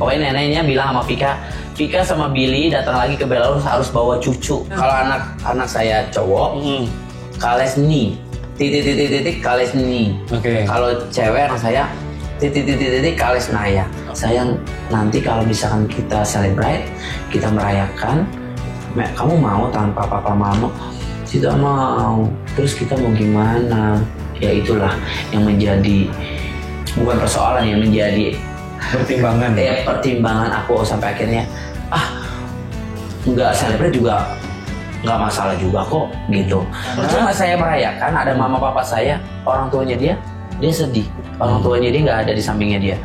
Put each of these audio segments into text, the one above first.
Pokoknya neneknya bilang sama Vika sama Billy datang lagi ke Belarus harus bawa cucu. Kalau anak saya cowok, Kalesni, titik Kalesni. Kalau cewek anak saya, titik Kalesnaya. Sayang, nanti kalau misalkan kita celebrate, kita merayakan, kamu mau tanpa papa mama? Tidak mau. Terus kita mau gimana? Ya itulah yang menjadi bukan persoalan, yang menjadi pertimbangan. Pertimbangan aku sampai akhirnya nggak celebrate juga nggak masalah juga kok gitu. Cuma saya merayakan, ada mama papa saya, orang tuanya dia sedih, orang tuanya dia nggak ada di sampingnya dia.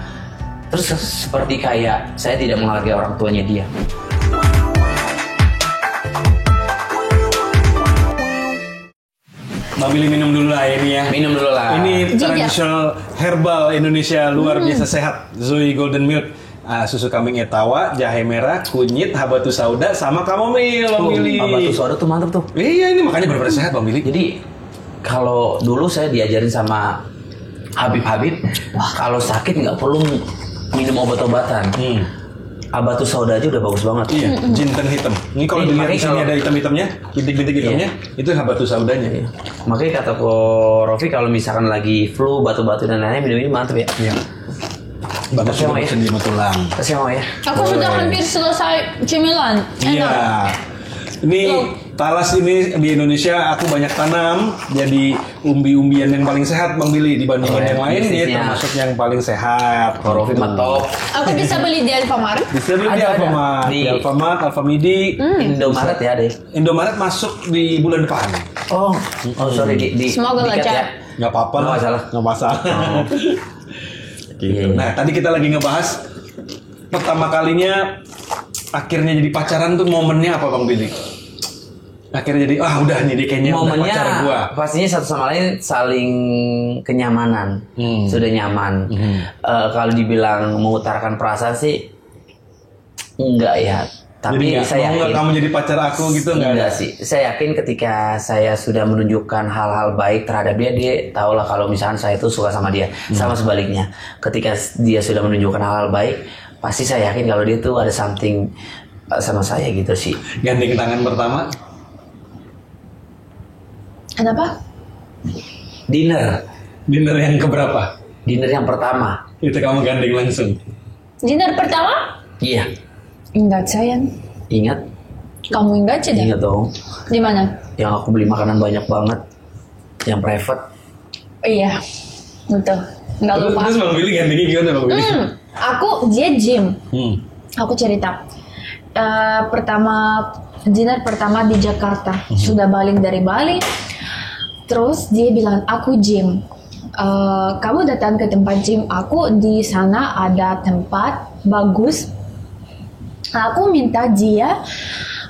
Terus seperti kayak saya tidak menghargai orang tuanya dia. Mbak Billy minum dulu lah ini ya. Minum dulu lah. Ini traditional herbal Indonesia luar biasa sehat. Zoe Golden Milk. Susu kambing etawa, jahe merah, kunyit, habatus sauda, sama kamomil, Bang Billy. Habatus sauda tuh mantep tuh. Iya, ini makanya benar-benar sehat, Bang Billy. Jadi kalau dulu saya diajarin sama Habib, kalau sakit nggak perlu minum obat-obatan. Habatus sauda aja udah bagus banget. Iya, jinten hitam. Ini kalau dilihat di sini ada hitam-hitamnya, bintik-bintik hitamnya, itu habatus saudanya. Iya. Makanya kata Ko Rofi kalau misalkan lagi flu, batu-batu dan lain-lain, minum ini mantep ya. Iya. Bagus ya, sendi tulang. Kasih mau ya. Aku sudah hampir selesai cemilan. Iya. Ini talas ini di Indonesia aku banyak tanam, jadi umbi-umbian yang paling sehat Bang Billy dibandingkan yang lain, dia termasuk yang paling sehat. Rofi top. Aku bisa beli di Alfamart. Bisa beli di Alfamart, di Alfamart, Alfamidi, Indomaret ya deh. Indomaret masuk di bulan depan. Oh sorry di semoga lancar. Ya. Nggak apa-apa, nggak masalah. Gitu. Nah, tadi kita lagi ngebahas pertama kalinya akhirnya jadi pacaran tuh momennya apa Bang Billy? Akhirnya jadi udah nih dia kayaknya momennya udah pacar gua. Pastinya satu sama lain saling kenyamanan. Sudah nyaman. Kalau dibilang mengutarakan perasaan sih enggak ya. Tapi jadi saya yakin kamu jadi pacar aku gitu enggak sih. Saya yakin ketika saya sudah menunjukkan hal-hal baik terhadap dia tahulah kalau misalkan saya itu suka sama dia. Sama sebaliknya, ketika dia sudah menunjukkan hal-hal baik, pasti saya yakin kalau dia tuh ada something sama saya gitu sih. Gandeng tangan pertama? Kenapa? Dinner yang keberapa? Dinner yang pertama. Itu kamu gandeng langsung? Dinner pertama? Iya. Ingat sayang. Ingat? Kamu ingat sih? Ingat dong. Di mana? Yang aku beli makanan banyak banget. Yang private. Iya. Betul. Nggak lupa. Terus Bang Billy gandengnya gimana Bang Billy? Dia gym. Aku cerita. Dinner pertama di Jakarta. Sudah balik dari Bali. Terus dia bilang aku gym. Kamu datang ke tempat gym aku, di sana ada tempat bagus. Aku minta dia,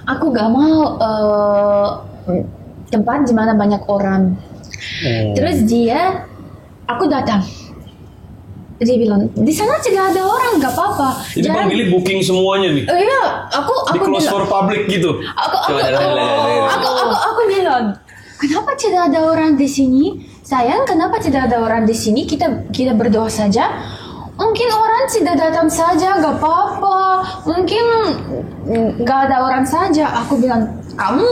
aku gak mau tempat di mana banyak orang. Terus aku datang. Dia bilang di sana tidak ada orang, gak apa-apa. Jadi Bang Billy booking semuanya nih. Iya, aku di close for public gitu. Aku bilang, kenapa tidak ada orang di sini? Sayang, kenapa tidak ada orang di sini? Kita berdoa saja. Mungkin orang tidak datang saja, gak apa-apa. Mungkin gak ada orang saja. Aku bilang, kamu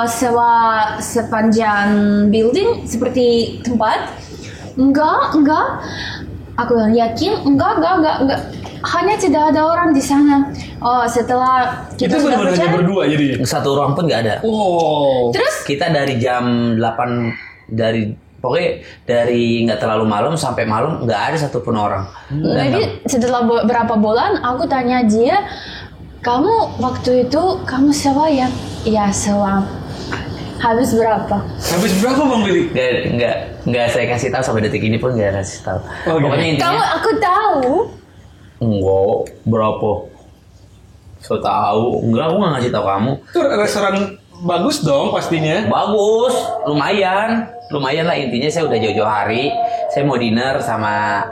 sewa sepanjang building seperti tempat? Enggak. Aku bilang, yakin? Enggak. Hanya tidak ada orang di sana. Setelah kita itu sudah benar-benar hanya berdua jadi? Satu orang pun gak ada. Terus? Kita dari jam 8, pokoknya dari nggak terlalu malam sampai malam nggak ada satupun orang. Jadi setelah berapa bulan aku tanya dia, kamu waktu itu kamu sewa ya? Iya sewa. Habis berapa Bang Billy? Nggak saya kasih tahu sampai detik ini pun nggak kasih tahu. Pokoknya intinya. Aku tahu. Enggak berapa? So tahu? Enggak, aku nggak ngasih tahu kamu. Itu restoran bagus dong pastinya. Bagus, lumayan lah, intinya saya udah jauh-jauh hari, saya mau dinner sama,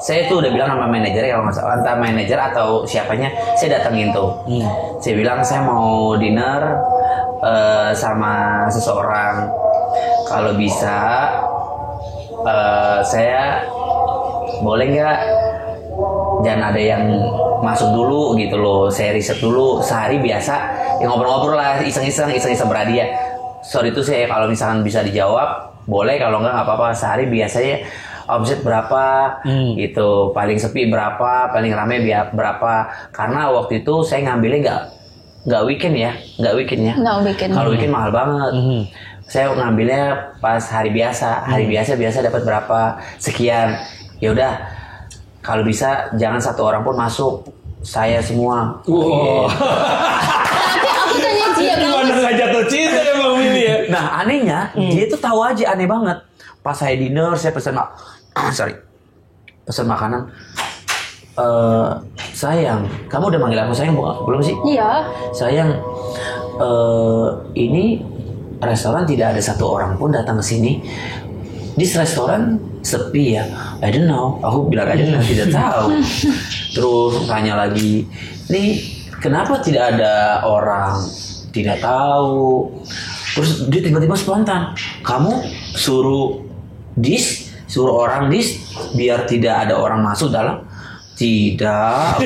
saya tuh udah bilang sama manajer kalau nggak salah, entah manajer atau siapanya, saya datengin tuh. Saya bilang saya mau dinner sama seseorang, kalau bisa saya boleh nggak jangan ada yang masuk dulu gitu loh. Saya riset dulu sehari biasa, ya ngobrol-ngobrol lah, iseng-iseng berhadiah. Sorry itu saya kalau misalkan bisa dijawab boleh, kalau nggak apa-apa. Sehari biasanya omset berapa gitu, paling sepi berapa, paling rame berapa. Karena waktu itu saya ngambilnya nggak weekend ya. Kalau weekend mahal banget. Saya ngambilnya pas hari biasa. Hari biasa dapat berapa sekian. Ya udah, kalau bisa jangan satu orang pun masuk, saya semua. Wow. Tapi aku tanya dia, Gimana nggak jatuh cinta ya Bang Willy ya? Nah anehnya dia tuh tahu aja, aneh banget. Pas saya dinner saya pesan makanan. Sayang, kamu udah manggil aku sayang belum sih? Iya. Sayang, ini restoran tidak ada satu orang pun datang ke sini. Di restoran sepi ya. I don't know. Aku bilang aja tidak tahu. Terus tanya lagi, nih kenapa tidak ada orang? Tidak tahu. Terus dia tiba-tiba spontan, kamu suruh orang biar tidak ada orang masuk dalam. Tidak.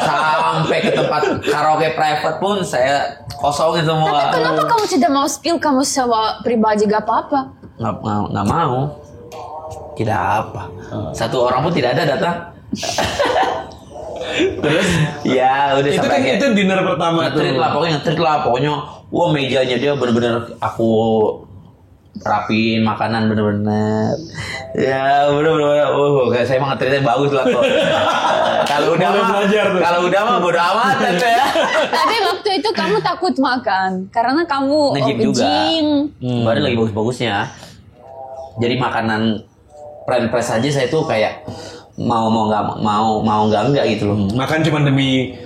Sampai ke tempat karaoke private pun saya kosongin semua. Tapi kenapa kamu tidak mau spill kamu sewa pribadi, gak apa-apa? Nggak mau. Tidak apa. Satu orang pun tidak ada datang. Terus? Ya udah Itu sampai kan itu dinner pertama tuh. Ngetrit lah pokoknya. Wah mejanya dia bener-bener aku rapiin makanan bener-bener. Ya bener-bener. Saya emang ngetritnya bagus lah kok. Kalau udah mah bodo amat ya. Tapi waktu itu kamu takut makan karena kamu Nge-gym juga. gym. Badan lagi bagus-bagusnya. Jadi makanan press aja saya tuh kayak mau nggak gitu loh. Makan cuma demi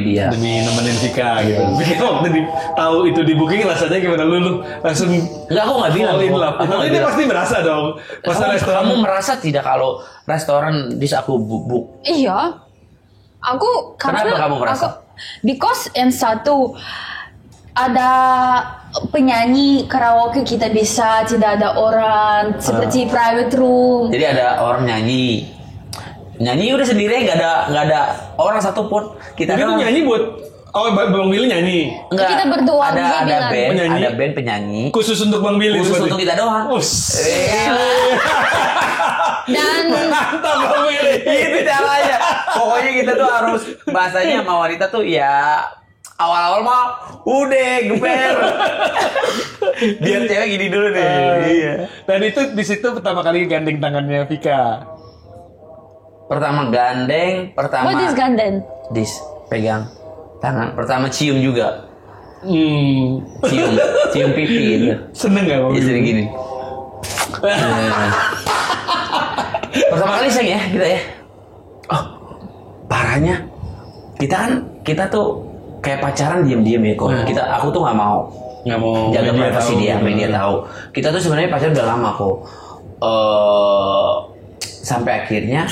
dia. Demi nemenin Vika gitu. Vika waktu tahu itu di booking rasanya gimana lu langsung Enggak, aku nggak bilang. Tapi dia pasti merasa dong. Pas restoran Kamu merasa tidak kalau restoran bisa aku book? Iya. Kenapa kamu merasa? Because yang satu ada penyanyi karaoke, kita bisa tidak ada orang seperti private room. Jadi ada orang nyanyi udah sendiri, nggak ada orang satupun. Kita itu nyanyi buat Bang Willy nyanyi. Enggak, kita berdua ada band penyanyi khusus untuk Bang Willy. Khusus untuk kita doang. Dan mantap Bang Willy. Itu caranya. Pokoknya kita tuh harus bahasanya sama wanita tuh ya awal-awal mah udah geber. Biar cewek gini dulu deh. Iya. Dan itu di situ pertama kali gandeng tangannya Vika. Pertama gandeng, what is gandeng? Pegang tangan. Pertama cium juga. Cium pipi gitu. Seneng gak Bang Jadi Willy? gini. Pertama kali sayang ya kita ya. Oh, parahnya kita tuh kayak pacaran diam-diam ya kok. Aku tuh nggak mau jaga privasi dia, media tahu. Kita tuh sebenarnya pacaran udah lama kok. Sampai akhirnya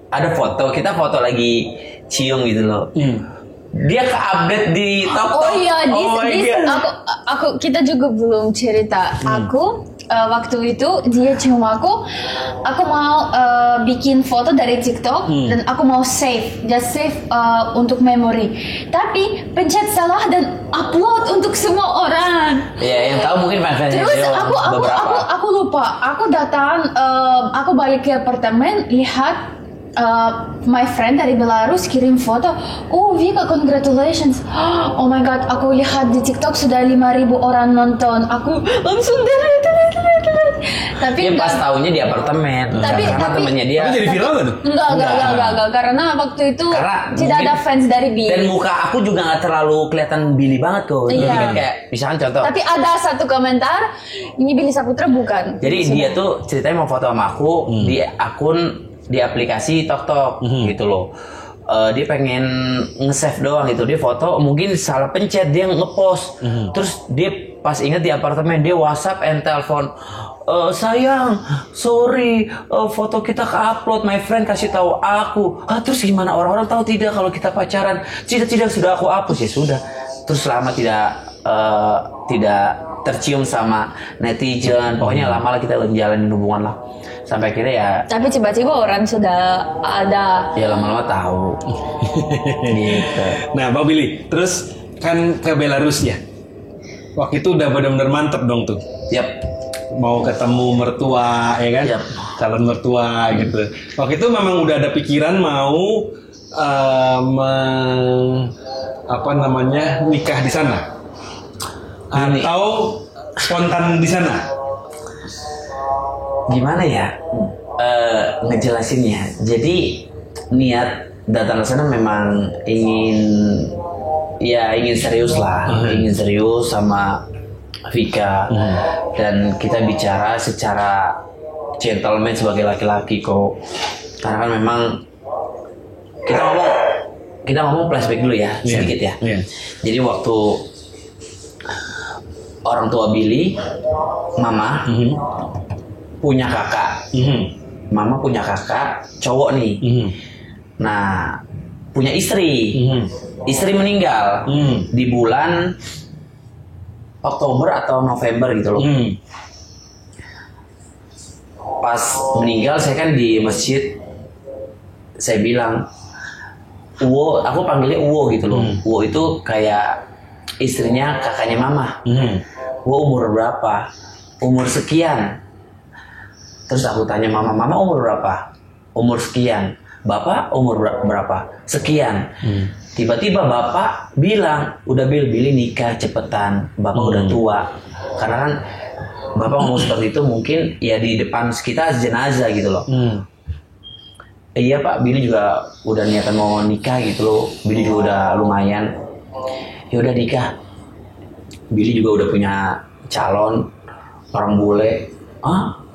ada kita foto lagi cium gitu loh. Dia ke-update di TikTok. Oh iya, kita juga belum cerita. Aku waktu itu dia cium aku mau bikin foto dari TikTok dan aku mau save untuk memori. Tapi pencet salah dan upload untuk semua orang. Iya, yang tahu mungkin fans-fans. Terus aku lupa. Aku datang, aku balik ke apartemen, lihat my friend dari Belarus kirim foto. Oh Vika, congratulations. Oh my god, aku lihat di TikTok sudah 5.000 orang nonton. Aku langsung delete. Tapi dia pas tahunya di apartemen. Karena temennya dia. Tapi jadi viral gak tuh? Enggak. Karena waktu itu tidak ada fans dari Billy. Dan muka aku juga nggak terlalu kelihatan Billy banget kok. Jadi kan kayak misalkan contoh. Tapi ada satu komentar, ini Billy Saputra bukan. Jadi dia tuh ceritanya mau foto sama aku di akun di aplikasi TikTok gitu loh. Dia pengen nge-save doang gitu. Dia foto mungkin salah pencet, dia nge-post. Terus dia pas ingat di apartemen, dia WhatsApp and telepon. Sayang, sorry, foto kita ke-upload, my friend kasih tahu aku. Terus gimana orang-orang tahu tidak kalau kita pacaran? Tidak, sudah aku hapus. Ya sudah. Terus selama tidak tidak tercium sama netizen. Pokoknya lama lah kita menjalani hubungan lah. Sampai akhirnya ya. Tapi tiba-tiba orang sudah ada. Ya lama-lama tahu. Gitu. Nah, Bang Billy, terus kan ke Belarus ya. Waktu itu udah benar-benar mantep dong tuh. Yap. Mau ketemu mertua, ya kan? Yap. Calon mertua gitu. Waktu itu memang udah ada pikiran mau nikah di sana. Atau spontan di sana? Gimana ya ngejelasinnya? Jadi niat datang ke sana memang ingin serius lah, ingin serius sama Vika, dan kita bicara secara gentleman sebagai laki-laki kok. Karena kan memang kita ngomong flashback dulu ya, sedikit ya. Jadi waktu orang tua Billy, mama punya kakak, mama punya kakak cowok nih. Nah, punya istri, istri meninggal di bulan Oktober atau November gitu loh. Pas meninggal saya kan di masjid, saya bilang, Uwo, aku panggilnya Uwo gitu loh. Uwo itu kayak istrinya kakaknya mama. Uwo umur berapa? Umur sekian. Terus aku tanya mama umur berapa? Umur sekian. Bapak umur berapa? Sekian. Tiba-tiba bapak bilang, udah Billy nikah cepetan, bapak udah tua. Karena kan bapak ngomong seperti itu mungkin ya di depan kita jenazah gitu loh. Iya Pak, Billy juga udah niatan mau nikah gitu loh. Billy juga udah lumayan. Ya udah nikah. Billy juga udah punya calon orang bule.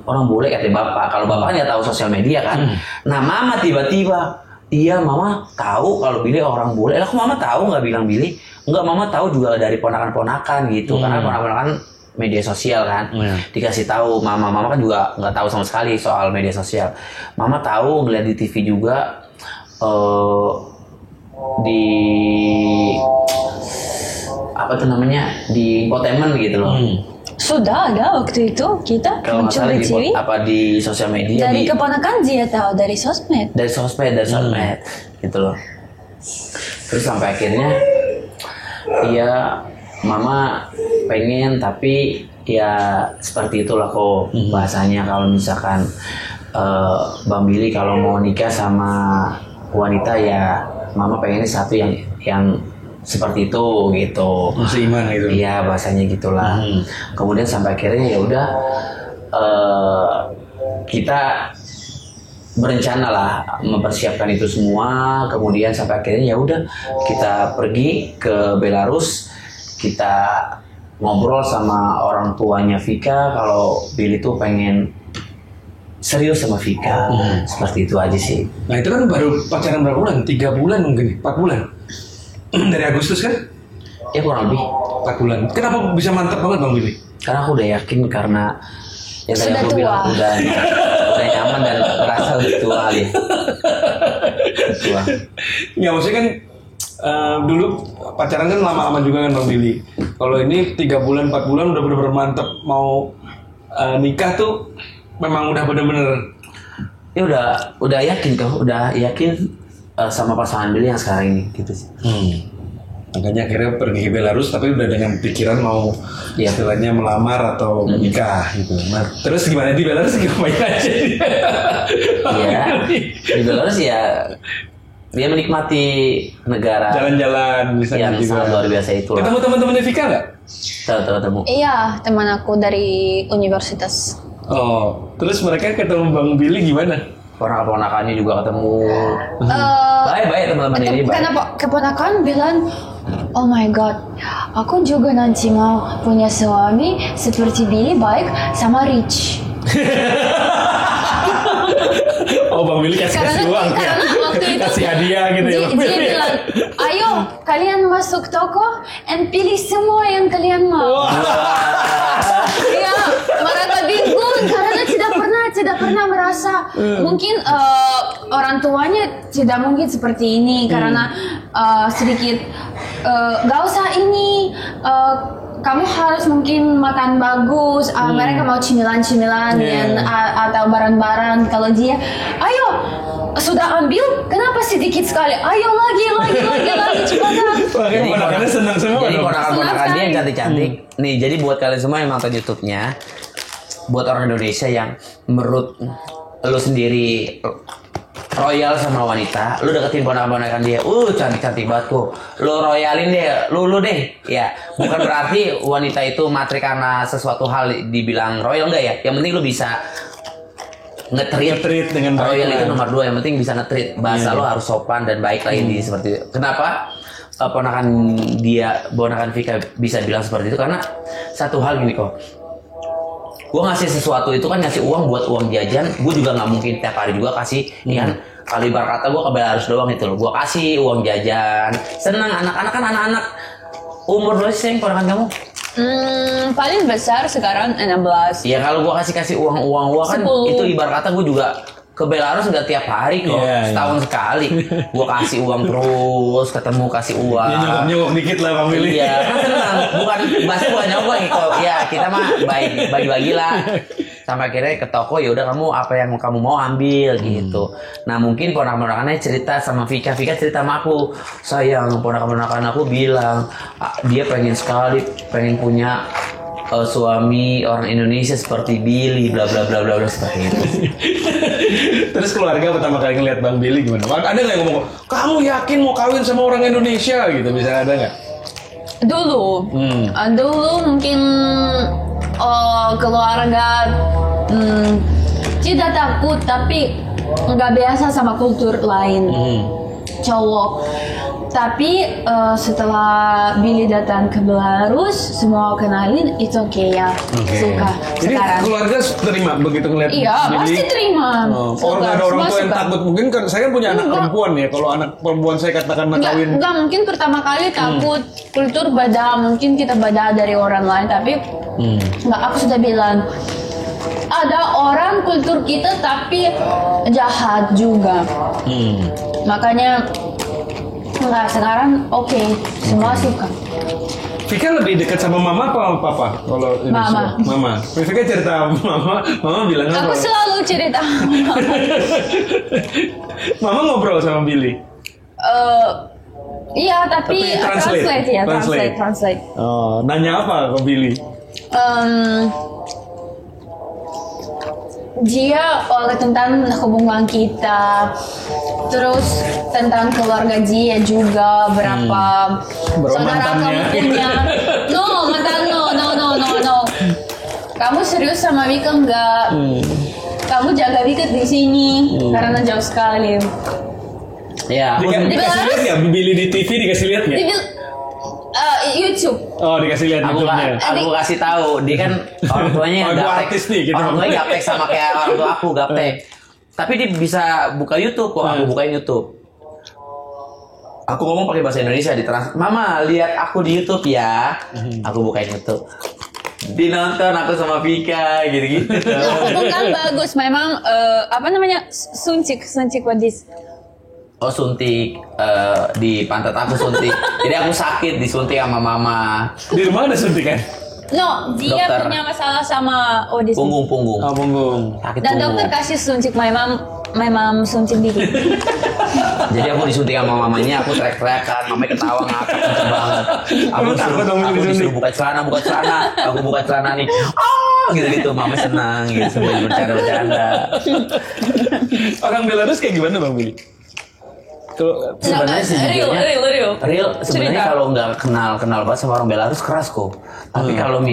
Orang bule kata bapak. Kalau bapak kan nggak tahu sosial media kan. Nah mama tiba-tiba, iya mama tahu kalau Billy orang bule. Lah kok mama tahu nggak bilang Billy? Enggak, mama tahu juga dari ponakan-ponakan gitu. Karena ponakan-ponakan media sosial kan. Dikasih tahu mama kan juga nggak tahu sama sekali soal media sosial. Mama tahu ngeliat di TV juga di apa tuh namanya, di infotainment gitu loh. Sudah ada waktu itu kita Kalau muncul di TV. Di sosial media. Dari keponakan dia tahu dari sosmed. Dari sosmed gitu loh. Terus sampai akhirnya ya mama pengen, tapi ya seperti itulah kok bahasanya. Kalau misalkan Bang Billy kalau mau nikah sama wanita ya mama pengennya satu yang seperti itu gitu. Seiman gitu. Iya bahasanya gitulah. Kemudian sampai akhirnya ya udah kita berencana lah mempersiapkan itu semua. Kemudian sampai akhirnya ya udah kita pergi ke Belarus. Kita ngobrol sama orang tuanya Vika kalau Billy tuh pengen serius sama Vika. Seperti itu aja sih. Nah itu kan baru pacaran berapa bulan? 3 bulan mungkin, 4 bulan. Dari Agustus kan? Ya kurang lebih 4 bulan. Kenapa bisa mantap banget Bang Billy? Karena aku udah yakin, karena yang tadi Sudah aku tua. bilang udah nyaman dan merasa udah tua kali. Tua. Ya maksudnya kan dulu pacaran kan lama-lama juga kan Bang Billy. Kalau ini 3 bulan 4 bulan udah bener-bener mantep mau nikah tuh memang udah bener-bener. Ya udah yakin kok, udah yakin sama pasangan Billy yang sekarang ini gitu sih. Makanya akhirnya pergi ke Belarus tapi udah dengan pikiran mau istilahnya melamar atau menikah gitu. Nah terus gimana di Belarus, ngapain aja? Iya, di Belarus ya dia menikmati negara. Jalan-jalan misalnya yang juga. sangat luar biasa itu. Ketemu teman-temannya Vika nggak? Ketemu. Iya, teman aku dari universitas. Oh, terus mereka ketemu Bang Billy gimana? Ponakan-ponakannya juga ketemu. Baik teman-teman ini. Kenapa keponakan bilang, oh my god, aku juga nanti mau punya suami seperti Billy, baik sama rich. Oh Bang Billy kasih uang ya? Karena waktu itu kasih hadiah gitu ya Bang dia Billy? bilang, ayo kalian masuk toko and pilih semua yang kalian mau. Ya, mereka bingung karena tidak pernah merasa mungkin orang tuanya tidak mungkin seperti ini karena sedikit gak usah ini kamu harus mungkin makan bagus. Mereka mau cemilan-cemilan atau barang-barang. Kalau dia, ayo sudah ambil, kenapa sedikit sekali? Ayo lagi cepetan. Jadi ponakannya senang semua. Jadi ponakan dia yang cantik-cantik. Nih, jadi buat kalian semua yang nonton YouTube-nya, buat orang Indonesia yang menurut lu sendiri royal sama wanita, lu deketin ponakan dia, cantik-cantik banget kok. Lu royalin deh, lu deh. Ya, bukan berarti wanita itu matri karena sesuatu hal dibilang royal, enggak ya. Yang penting lu bisa nge-treat dengan royal itu nomor 2. Yang penting bisa nge-treat. Bahasa lo harus sopan dan baik lah ini seperti itu. Kenapa ponakan Vika bisa bilang seperti itu? Karena satu hal gini kok. Gue ngasih sesuatu itu kan ngasih uang buat uang jajan. Gue juga nggak mungkin tiap hari juga kasih. Kan kali bar kata gue ke Belarus doang itu loh. Gue kasih uang jajan. Senang anak-anak kan anak-anak umur berapa sih yang ponakan kamu? Paling besar sekarang 16. Ya kalau gue kasih uang kan 10. Itu ibarat kata gue juga ke Belarus nggak tiap hari kok, setahun sekali. Gue kasih uang terus, ketemu kasih uang. Ya nyokap dikit lah Bang Willy. Iya, kan senang. Bukan nyokap gitu. Ya kita mah bagi-bagi lah. Sampai akhirnya ke toko, ya udah kamu apa yang kamu mau ambil gitu. Nah mungkin ponakan-ponakannya cerita sama Vika cerita sama aku, sayang ponakan-ponakan aku bilang dia pengen punya suami orang Indonesia seperti Billy, bla bla bla bla seperti itu. Terus keluarga pertama kali ngeliat Bang Billy gimana? Ada nggak yang ngomong, kamu yakin mau kawin sama orang Indonesia gitu? Misalnya ada nggak? Dulu mungkin keluarga tidak takut, tapi nggak biasa sama kultur lain cowok. Tapi setelah Billy datang ke Belarus, semua kenalin, itu oke ya, suka. Jadi sekarang keluarga terima begitu ngeliat Billy? Pasti terima. Orang ada orang tua yang takut, mungkin kan saya kan punya anak perempuan ya. Kalau anak perempuan saya katakan kawin, enggak mungkin pertama kali takut. Kultur beda, mungkin kita beda dari orang lain, tapi enggak, aku sudah bilang. Ada orang kultur kita tapi jahat juga. Makanya enggak, sekarang oke, semua suka. Vika lebih dekat sama mama apa papa? Kalau Mama. Vika cerita mama bilang apa? Aku selalu cerita. Mama ngobrol sama Billy. Iya, tapi translate. Oh, nanya apa ke Billy? Dia tentang hubungan kita, terus tentang keluarga dia juga, berapa saudara kamu punya. No. Kamu serius sama Vika enggak? Kamu jaga Vika di sini karena jauh sekali. Ya, dikasih lihat nggak Billy di TV, dikasih lihat nggak? YouTube. Oh, dikasih lihat YouTube-nya. Aku kasih tahu, dia kan orang tuanya artis nih, gitu. Orang tuanya gaptek sama kayak orang tua aku gaptek. Tapi dia bisa buka YouTube kok, aku bukain YouTube. Aku ngomong pakai bahasa Indonesia di Mama, lihat aku di YouTube ya. Aku bukain YouTube. Dinonton aku sama Vika gitu-gitu. Bukan bagus, memang apa namanya? Suntik wadis. Oh, suntik di pantat aku suntik. Jadi aku sakit disuntik sama mama. Di rumah ada suntik kan? No, dia dokter punya masalah sama punggung. Oh, punggung. Sakit dan punggung. Dokter kasih suntik, memang suntik dikit. Jadi aku disuntik sama mamanya, aku teriak-teriakan, mamanya ketawa ngakak kenceng banget. Aku disuruh buka celana. Aku buka celana nih. Gitu mama senang gitu sambil bercanda. Orang Belarus kayak gimana Bang Billy? Sebenarnya sejujurnya real sebenarnya kalau nggak kenal banget sama orang Belarus keras kok. Tapi kalau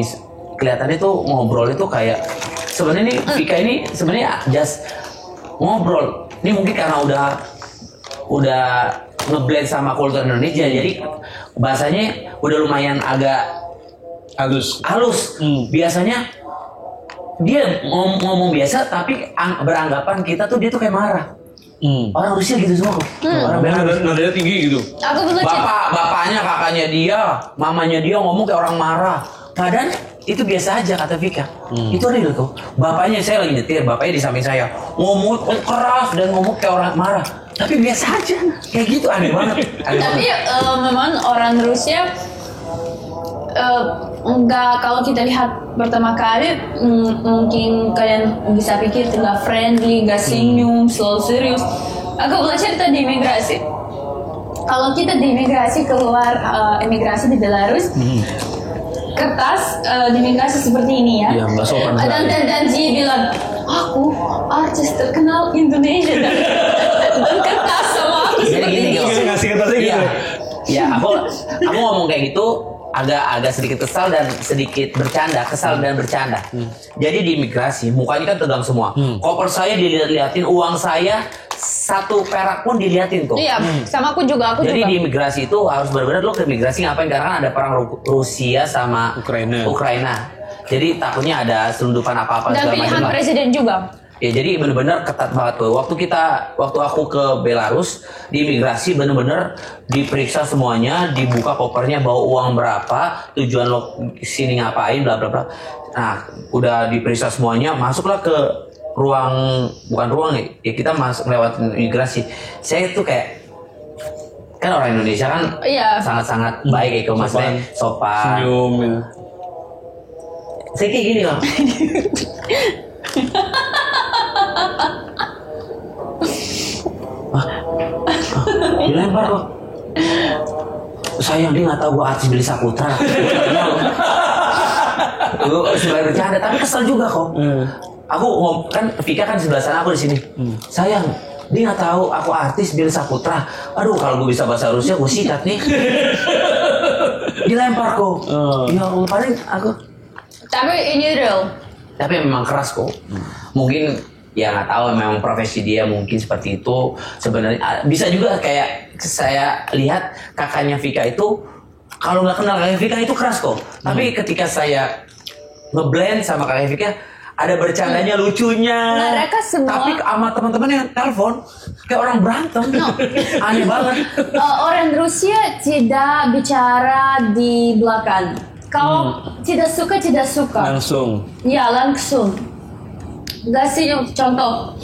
kelihatannya tuh ngobrol itu kayak sebenarnya nih Vika ini sebenarnya just ngobrol. Ini mungkin karena udah ngeblend sama kultur Indonesia, jadi bahasanya udah lumayan agak halus. Biasanya dia ngomong biasa tapi beranggapan kita tuh dia tuh kayak marah. Orang Rusia gitu semua kok. Orang Belarus nadanya tinggi gitu. Bapaknya, kakaknya dia, mamanya dia ngomong kayak orang marah. Padahal itu biasa aja kata Vika. Itu real tuh. Bapaknya, saya lagi nyetir, bapaknya di samping saya ngomong keras dan ngomong kayak orang marah. Tapi biasa aja. Kayak gitu aneh banget. Tapi memang orang Rusia enggak, kalau kita lihat pertama kali mungkin kalian bisa pikir nggak friendly, nggak senyum, selalu serius. Aku belajar cerita di imigrasi. Kalau kita di imigrasi keluar imigrasi di Belarus, kertas di imigrasi seperti ini ya. Iya, nggak sopan. Dan dia bilang, aku artis terkenal Indonesia dan kertas sama aku seperti ini. Ngasih kertasnya gitu. Ya, aku ngomong kayak gitu agak sedikit kesal dan sedikit bercanda, kesal dan bercanda. Jadi di imigrasi mukanya kan tegang semua. Koper saya dilihat-liatin, uang saya 1 perak pun diliatin tuh. Iya, sama aku juga. Jadi di imigrasi itu harus benar-benar lo ke imigrasi ngapain? Karena kan ada perang Rusia sama Ukraina. Jadi takutnya ada selundupan apa-apa dan segala macam. Dan pilihan presiden juga. Ya jadi benar-benar ketat banget tuh. Waktu aku ke Belarus di imigrasi benar-benar diperiksa semuanya, dibuka kopernya bawa uang berapa, tujuan lo sini ngapain, bla bla bla. Nah, udah diperiksa semuanya, masuklah ke bukan ruang ya, kita masuk lewat imigrasi. Saya tuh kayak kan orang Indonesia kan sangat-sangat baik ya, maksudnya sopan, senyum gitu. Saya kayak gini loh. Dilempar kok. Sayang dia nggak tahu gua artis Billy Saputra. Gue sebenarnya bercanda tapi kesel juga kok. Aku kan Vika kan sebelah sana, aku di sini. Sayang dia nggak tahu aku artis Billy Saputra. Aduh kalau gue bisa bahasa Rusia gue sikat nih. Dilempar kok. Ya Allah paling aku. Tapi ini real. Tapi memang keras kok. Mungkin ya nggak tahu memang profesi dia mungkin seperti itu. Sebenarnya bisa juga kayak saya lihat kakaknya Vika itu kalau nggak kenal kakaknya Vika itu keras kok. Tapi ketika saya ngeblend sama kakaknya Vika ada bercandanya, lucunya. Mereka semua. Tapi sama teman-teman yang telepon kayak orang berantem. Aneh banget. Orang Rusia tidak bicara di belakang. Kalau tidak suka. Langsung. Ya langsung. Kasih contoh.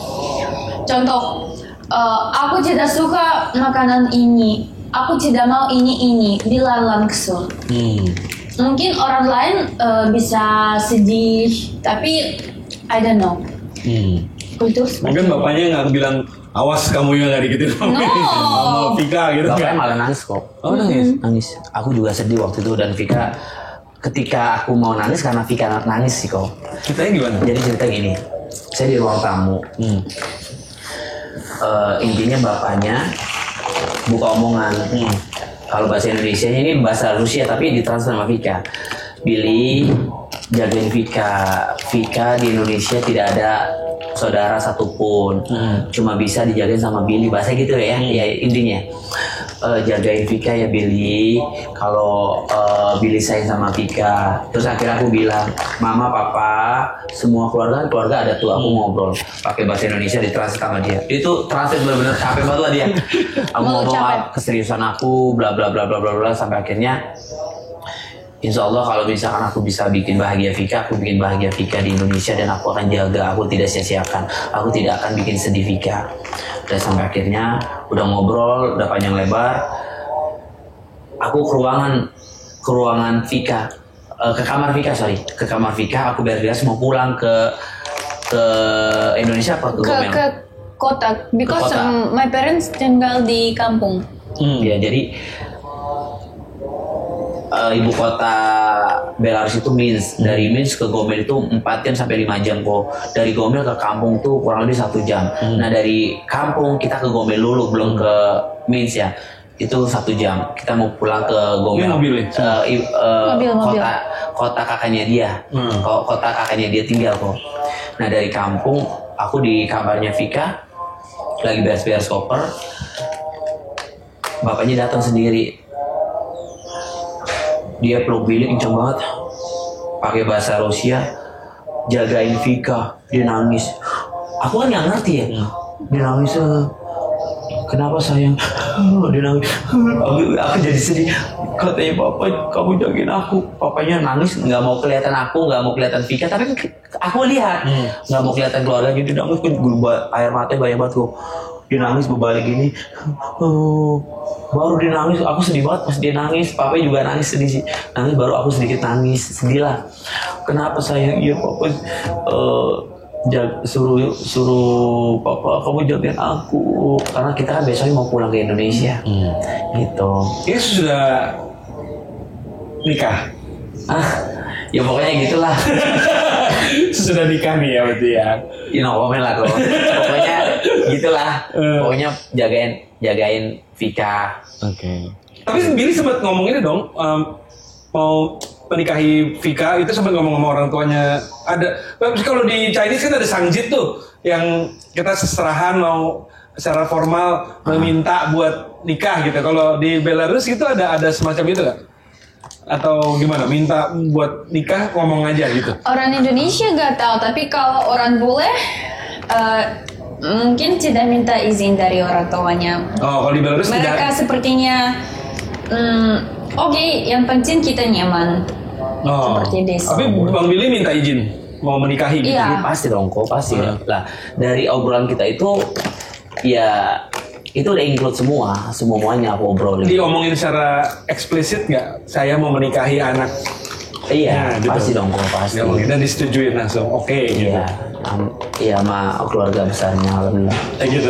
Aku tidak suka makanan ini. Aku tidak mau ini. Bilang langsung. Mungkin orang lain bisa sedih, tapi I don't know. Kultur. Mungkin bapaknya nggak bilang awas kamu yang nggak dikitin sama Vika gitu. Bapaknya malah nangis kok. Oh nangis. Aku juga sedih waktu itu dan Vika ketika aku mau nangis karena Vika nangis sih kok. Ceritanya gimana? Jadi cerita gini, saya di ruang tamu. Intinya bapaknya buka omongan. Kalau bahasa Indonesia ini bahasa Rusia tapi ditranslate sama Vika. Billy jagain Vika. Vika di Indonesia tidak ada saudara satupun. Cuma bisa dijagain sama Billy. Bahasa gitu ya. Ya intinya jagain Vika ya Billy. Kalau Billy sayang sama Vika. Terus akhirnya aku bilang, Mama, Papa, semua keluarga ada tuh. Aku ngobrol pakai bahasa Indonesia ditranslate sama dia. Itu translate benar-benar capek banget lah dia. Aku ngomong keseriusan aku, bla bla bla bla bla bla sampai akhirnya Insya Allah kalau misalkan aku bisa bikin bahagia Vika, aku bikin bahagia Vika di Indonesia dan aku akan jaga, aku tidak sia-siakan, aku tidak akan bikin sedih Vika. Dan sampai akhirnya udah ngobrol, udah panjang lebar, aku ke ruangan Vika, ke kamar Vika, aku beres-beres mau pulang ke Indonesia apa ke Gomel? Ke kota, because my parents tinggal di kampung. Ya jadi ibu kota Belarus itu Minsk. Dari Minsk ke Gomel itu 4 jam sampai 5 jam kok. Dari Gomel ke kampung tuh kurang lebih 1 jam. Nah dari kampung kita ke Gomel dulu, belum ke Minsk ya. Itu 1 jam. Kita mau pulang ke Gomel. Mobil. Kota kakaknya dia. Kota kakaknya dia tinggal kok. Nah dari kampung aku di kamarnya Vika lagi beres-beres koper. Bapaknya datang sendiri. Dia peluk Billy kenceng banget, pakai bahasa Rusia, jagain Vika. Dia nangis. Aku kan nggak ngerti ya. Dia nangis. Kenapa sayang? Dia nangis. Aku jadi sedih. Katanya Papa, kamu jagain aku. Papanya nangis, nggak mau kelihatan aku, nggak mau kelihatan Vika. Tapi aku lihat, nggak mau kelihatan keluarganya. Dia nangis kan, air matanya banyak banget kok. Dia nangis berbalik gini. baru dia nangis, aku sedih banget pas dia nangis. Papa juga nangis, sedih nangis, baru aku sedikit nangis, sedih lah. Kenapa sayang? Iya papa suruh papa kamu jagain aku, karena kita kan besoknya mau pulang ke Indonesia. Gitu. Ini sudah nikah? Ya pokoknya gitulah. Sudah nikah nih ya berarti ya. Komen lah kok. Pokoknya gitulah. Pokoknya jagain Vika. Oke. Tapi Billy sempat ngomong ini dong, mau menikahi Vika itu sempat ngomong sama orang tuanya. Ada kalau di Chinese kan ada sangjit tuh yang kita seserahan mau secara formal meminta buat nikah gitu. Kalau di Belarus itu ada semacam itu nggak? Atau gimana? Minta buat nikah ngomong aja gitu? Orang Indonesia gak tahu, tapi kalau orang bule mungkin tidak minta izin dari orang tuanya. Oh, kalau di Belarus mereka tidak. Sepertinya oke, yang penting kita nyaman. Seperti desa. Tapi Bang Billy minta izin mau menikahi gitu? Iya. Pasti dong kok, pasti. Lah dari obrolan kita itu ya itu udah include semuanya aku obrolin. Diomongin secara eksplisit nggak? Saya mau menikahi anak. Iya, gitu. pasti dong kok, pasti. Dan disetujuin langsung. Oke. Iya, iya sama keluarga besarnya alhamdulillah. Gitu.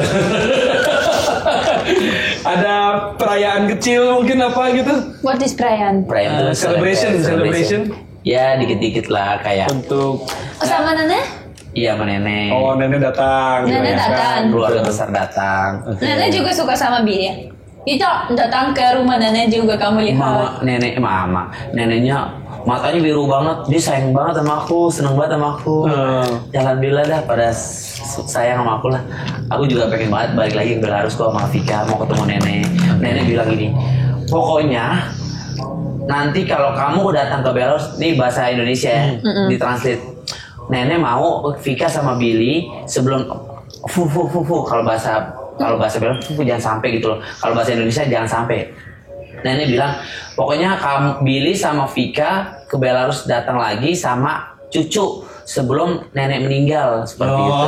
Ada perayaan kecil mungkin apa gitu? What is perayaan? Perayaan itu celebration. Ya dikit-dikit lah kayak. Untuk. Sama nenek? Iya sama nenek. Oh nenek datang. Nenek datang. Keluarga besar datang. Okay. Nenek juga suka sama Billy ya? Itu datang ke rumah nenek juga kamu lihat? Neneknya matanya biru banget, dia sayang banget sama aku, seneng banget sama aku. Alhamdulillah dah pada sayang sama aku lah. Aku juga pengen banget balik lagi ke Belarus kok sama Vika, mau ketemu nenek. Nenek bilang gini, pokoknya nanti kalau kamu datang ke Belarus, nih bahasa Indonesia ya, ditranslate. Nenek mau Vika sama Billy sebelum kalau bahasa Belarus jangan sampai gitu loh. Kalau bahasa Indonesia jangan sampai. Nenek bilang pokoknya kamu Billy sama Vika ke Belarus datang lagi sama cucu sebelum nenek meninggal seperti itu.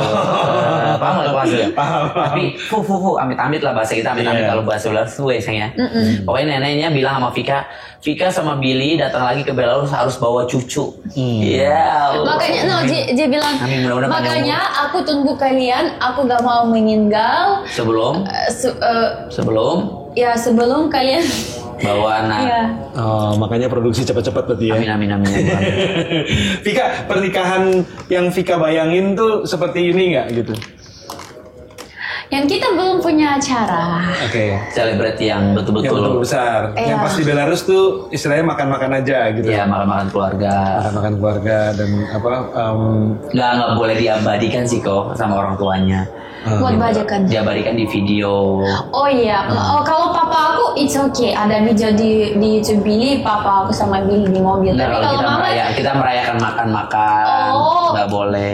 Paham nggak maksudnya? Tapi amit-amit lah bahasa kita, amit-amit kalau bahasa Belarus tuh ya. Pokoknya neneknya bilang sama Vika sama Billy datang lagi ke Belarus harus bawa cucu. Makanya dia bilang makanya aku tunggu kalian, aku gak mau meninggal sebelum kalian bawa anak. Iya. Oh, makanya produksi cepat-cepat berarti ya. Amin. Vika, pernikahan yang Vika bayangin tuh seperti ini nggak gitu? Yang kita belum punya acara. Oke. Selebriti yang betul-betul besar. Yang pasti Belarus tuh istilahnya makan-makan aja gitu. Iya, makan-makan keluarga. Makan-makan keluarga dan apa? Nggak boleh diabadikan sih kok sama orang tuanya. Buat bajakan. Diabadikan di video. Oh iya. Kalau papa aku it's okay. Ada video di YouTube Billy, papa aku sama Billy di mobil. Nah, tapi kalau mama kita merayakan makan-makan, nggak boleh.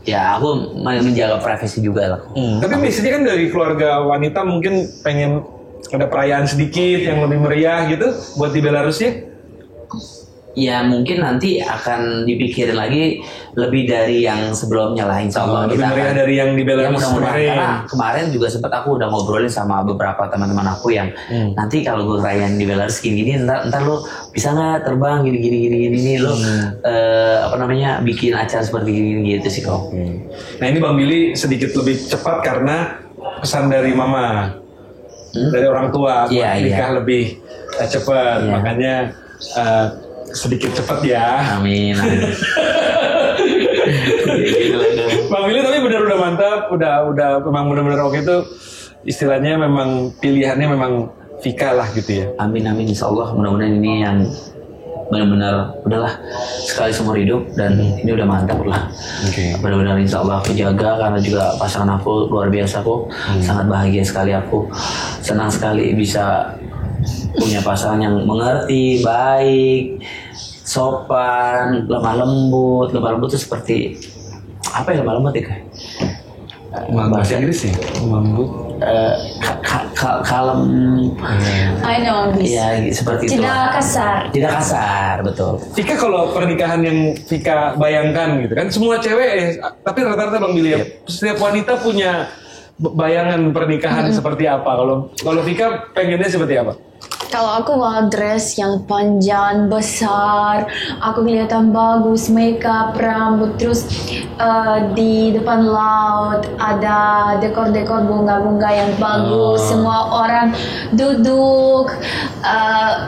Ya aku menjaga privasi juga lah. Tapi biasanya kan dari keluarga wanita mungkin pengen ada perayaan sedikit yang lebih meriah gitu buat di Belarus ya? Ya mungkin nanti akan dipikirin lagi lebih dari yang sebelumnya lah, insya Allah. Lebih meriah dari yang di Belarus karena kemarin juga sempat aku udah ngobrolin sama beberapa teman-teman aku yang nanti kalau gue rayain di Belarus gini-gini, ntar lo bisa nggak terbang gini lo bikin acara seperti gini gitu sih kok. Nah ini Bang Billy sedikit lebih cepat karena pesan dari mama, dari orang tua, nikah lebih cepat, makanya sedikit cepat ya. Amin. Bang Billy tapi benar udah mantap, udah memang benar-benar oke itu istilahnya memang pilihannya memang Vika lah gitu ya. Amin insya Allah, mudah-mudahan ini yang benar-benar udahlah sekali seumur hidup dan ini udah mantap lah. Benar-benar insya Allah aku jaga karena juga pasangan aku luar biasa kok, sangat bahagia sekali aku, senang sekali bisa punya pasangan yang mengerti, baik, sopan, lemah lembut itu seperti apa ya lemah lembut itu? Bahasa Inggris sih, lembut. Kalem. I know this. Ya, seperti itu. Tidak kasar, betul. Vika kalau pernikahan yang Vika bayangkan gitu kan, semua cewek tapi rata-rata Bang Billy ya, setiap wanita punya bayangan pernikahan seperti apa? Kalau Vika pengennya seperti apa? Kalau aku mau dress yang panjang, besar, aku kelihatan bagus, makeup, rambut, terus di depan laut ada dekor-dekor bunga-bunga yang bagus, semua orang duduk,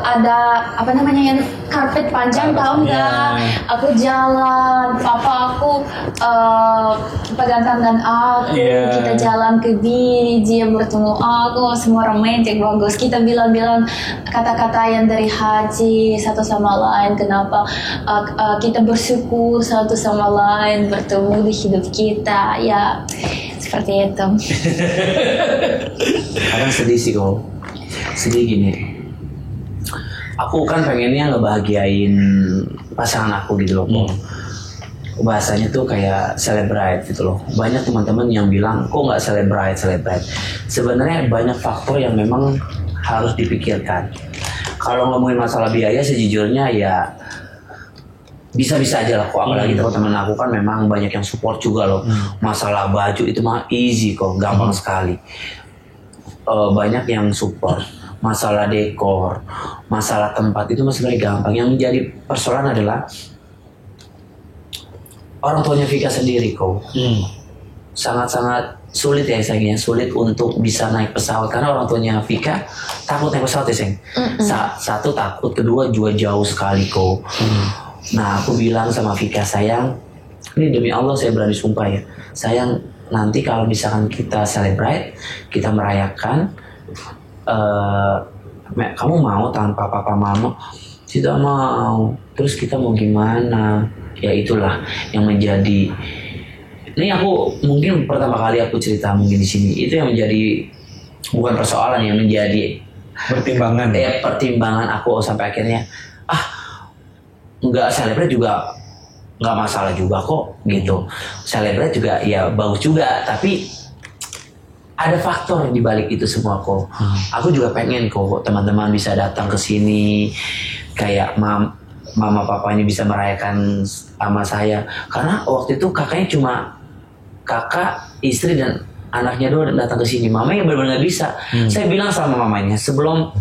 ada apa namanya yang karpet panjang, tahu nggak? Aku jalan, papa aku pegang tangan aku, kita jalan ke beach, dia bertemu aku, semua romantis bagus, kita bilang-bilang kata-kata yang dari hati satu sama lain, kenapa kita bersyukur satu sama lain bertemu di hidup kita, ya seperti itu. Kadang sedih sih kok, sedih gini, aku kan pengennya ngebahagiain pasangan aku gitu loh kok. Bahasanya tuh kayak celebrate gitu loh. Banyak teman-teman yang bilang kok nggak celebrate. Sebenarnya banyak faktor yang memang harus dipikirkan. Kalau ngomongin masalah biaya sejujurnya ya bisa-bisa aja lah kok. Apalagi teman-teman aku kan memang banyak yang support juga loh. Masalah baju itu mah easy kok, gampang sekali. Banyak yang support. Masalah dekor, masalah tempat itu masih sebenarnya gampang. Yang menjadi persoalan adalah orang tuanya Vika sendiri kok. Sangat-sangat sulit ya sayangnya, sulit untuk bisa naik pesawat karena orang tuanya Vika takut naik pesawat ya sayang. Satu takut, kedua juga jauh sekali kok. Nah aku bilang sama Vika, sayang, ini demi Allah saya berani sumpah ya, sayang, nanti kalau misalkan kita celebrate, kita merayakan, kamu mau tanpa papa mama? Tidak mau. Terus kita mau gimana? Ya itulah yang menjadi. Ini aku mungkin pertama kali aku cerita mungkin di sini, itu yang menjadi bukan persoalan, yang menjadi pertimbangan. Ya pertimbangan aku sampai akhirnya nggak celebrate juga nggak masalah juga kok gitu. Celebrate juga ya bagus juga, tapi ada faktor di balik itu semua kok. Aku juga pengen kok teman-teman bisa datang ke sini kayak mama papanya bisa merayakan sama saya, karena waktu itu kakaknya cuma kakak, istri dan anaknya doang datang ke sini. Mamanya benar-benar bisa. Saya bilang sama mamanya sebelum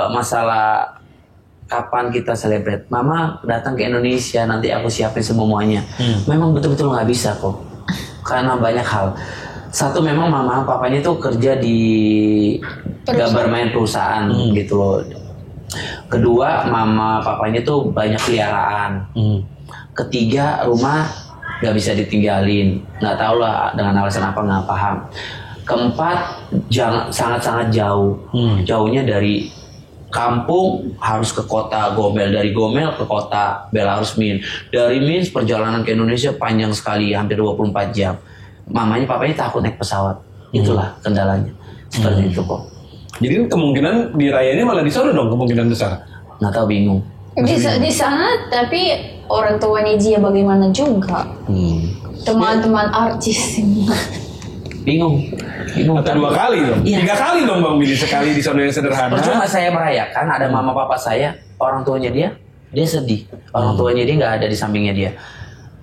masalah kapan kita celebrate, mama datang ke Indonesia nanti aku siapin semuanya. Memang betul-betul nggak bisa kok, karena banyak hal. Satu, memang mama papanya tuh kerja di government perusahaan gitu loh. Kedua, mama papanya tuh banyak peliharaan. Ketiga, rumah nggak bisa ditinggalin, nggak tahu lah dengan alasan apa, nggak paham. Keempat, sangat-sangat jauh. Jauhnya dari kampung harus ke kota Gomel, dari Gomel ke kota Belarus Minsk, dari Minsk perjalanan ke Indonesia panjang sekali, hampir 24 jam. Mamanya papanya takut naik pesawat, itulah kendalanya. Seperti itu kok. Jadi kemungkinan di raya ini malah di sana dong, kemungkinan besar. Nggak tahu, bingung. Di sana, tapi orang tuanya dia bagaimana juga. Teman-teman artis ini. Bingung. Atau 2 kali dong, 3 kali dong Bang Billy, sekali di sana yang sederhana. Percuma saya merayakan, ada mama papa saya, orang tuanya dia sedih. Orang tuanya dia nggak ada di sampingnya dia.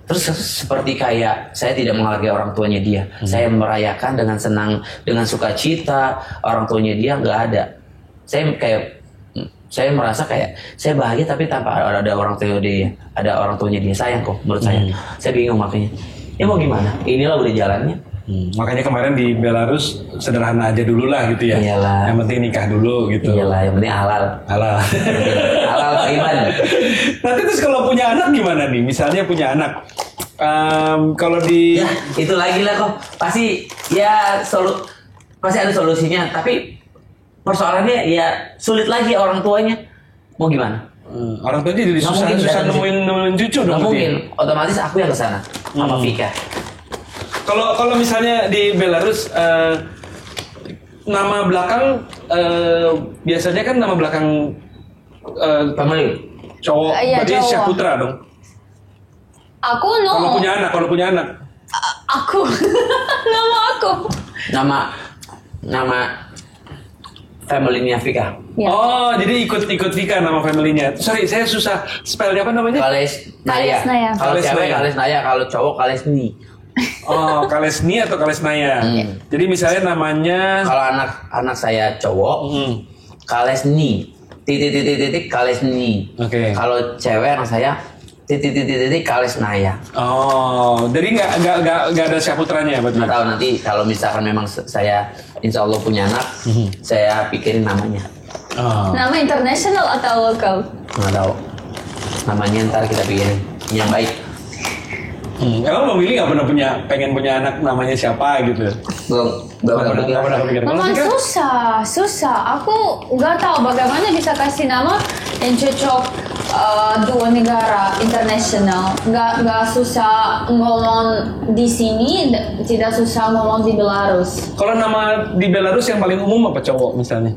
Terus seperti kayak saya tidak menghargai orang tuanya dia. Saya merayakan dengan senang, dengan sukacita, orang tuanya dia nggak ada. Saya merasa kayak saya bahagia tapi tanpa ada orang tuanya dia, ada orang tuanya dia. Sayang kok menurut saya. Saya bingung makanya. Ya mau gimana? Inilah udah jalannya. Makanya kemarin di Belarus sederhana aja dulu lah gitu ya. Iyalah. Yang penting nikah dulu gitu. Iyalah, yang penting halal. Halal. Halal Pak Iman. Nanti terus kalau punya anak gimana nih? Misalnya punya anak. Kalau di Ya itu lagi lah kok. Pasti ya pasti ada solusinya. Tapi persoalannya ya sulit lagi orang tuanya. Mau gimana? Orang tuanya jadi susah nemuin cucu dong. Nggak mungkin. Otomatis aku yang kesana sama Vika. Kalau misalnya di Belarus nama belakang biasanya kan nama belakang family cowok, berarti cowok. Syaputra dong. Aku no. Kalau punya anak. Aku. Nama aku. Nama family-nya Vika. Ya. Oh, jadi ikut Vika nama family-nya. Sorry, saya susah spellnya apa namanya? Kalesnaya. Kalesnaya. Kalau cewek Kalesnaya. Kalesnaya, kalau cowok Kalesni. Oh, Kalesni atau Kalesnaya. Jadi misalnya namanya Kalau anak saya cowok, Kalesni. Titik Kalesni. Oke. Kalau cewek anak saya titik Kalesnaya. Oh, jadi nggak ada syaputranya ya berarti? Nggak tahu nanti kalau misalkan memang saya insya Allah punya anak, saya pikirin namanya. Oh. Nama internasional atau lokal? Nggak tahu. Namanya ntar kita pikirin yang baik. Emang Bang Willy nggak pernah pengen punya anak namanya siapa gitu? Belum ada Nggak pernah kepikiran. Kalau Memang Tika? susah. Aku nggak tahu bagaimana bisa kasih nama yang cocok dua negara internasional. Nggak susah ngomong di sini, tidak susah ngomong di Belarus. Kalau nama di Belarus yang paling umum apa cowok misalnya?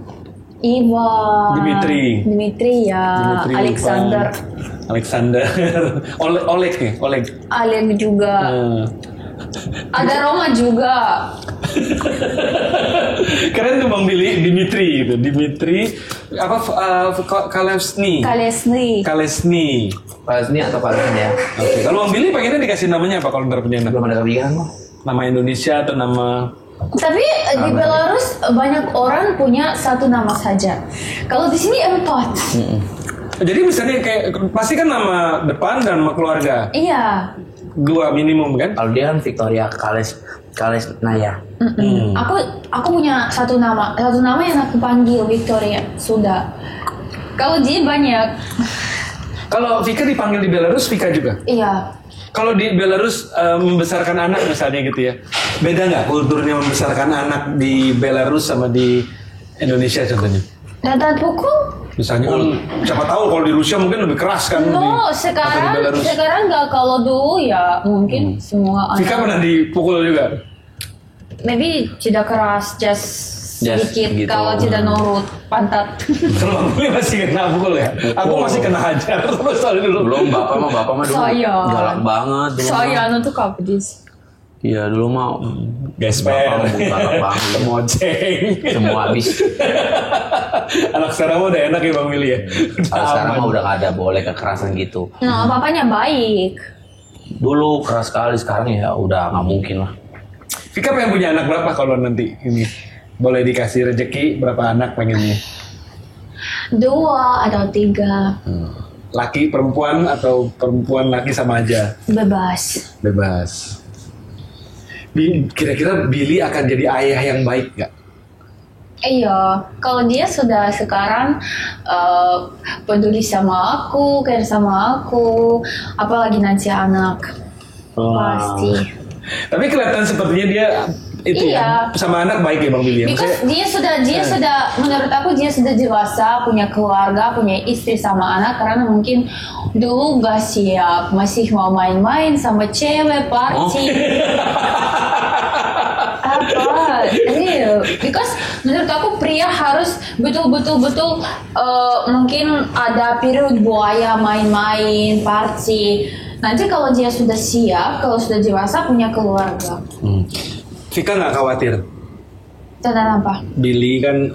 Ivan, Dimitri ya, Dimitri, Alexander, Oleg nih, Oleg. Alek juga. Ada Roma juga. Keren tuh Bang Billy, Dimitri gitu. Dimitri apa Kalesni Kalesni atau Kalesni ya. Oke. Kalau Bang Billy pengennya dikasih namanya apa kalau ntar punya anak? Belum ada kepikiran kok. Nama Indonesia atau nama Tapi di Belarus banyak orang punya satu nama saja. Kalau di sini 4. Jadi misalnya kayak pasti kan nama depan dan nama keluarga. Iya. 2 minimum kan? Kalau dia kan Victoria Kalesnaya. Aku punya satu nama yang aku panggil Victoria sudah. Kalau dia banyak. Kalau Vika dipanggil di Belarus, Vika juga. Iya. Kalau di Belarus membesarkan anak misalnya gitu ya, beda nggak kulturnya membesarkan anak di Belarus sama di Indonesia contohnya? Data pukul? Misalnya siapa tahu kalau di Rusia mungkin lebih keras kan? No, atau di Belarus. sekarang nggak. Kalau dulu ya mungkin semua Vika anak. pernah dipukul juga? Maybe tidak keras, just sedikit gitu. kalau tidak nurut pantat. Kalau Bang Billy masih kena pukul ya? Aku masih kena hajar terus dulu. Belum bapak mah dulu Saya. galak banget dulu. Saya untuk apa dis? Iya dulu mau Gesper, Bapak galak banget. temoceng. Semua habis. Anak sekarang mah udah enak ya Bang Willy ya? Kalau sekarang mah udah nggak ada boleh kekerasan gitu. Nah, papanya baik. Dulu keras sekali, sekarang ya udah nggak mungkin lah. Vika pengen punya anak berapa kalau nanti ini? Boleh dikasih rezeki berapa anak pengennya? 2 atau 3. Laki perempuan atau perempuan laki sama aja? Bebas. Bebas. Kira-kira Billy akan jadi ayah yang baik nggak? Iya, kalau dia sudah sekarang peduli sama aku, care sama aku, apalagi nanti anak, pasti. Tapi kelihatan sepertinya dia itu Iya. ya sama anak baik ya Bang Billy. Because dia sudah menurut aku dia sudah dewasa, punya keluarga, punya istri sama anak, karena mungkin dulu gak siap, masih mau main-main sama cewek, party. Apa? Real. Because menurut aku pria harus betul mungkin ada periode buaya main-main, party. Nanti kalau dia sudah siap, kalau sudah dewasa punya keluarga. Vika nggak khawatir? Tentang apa? Billy kan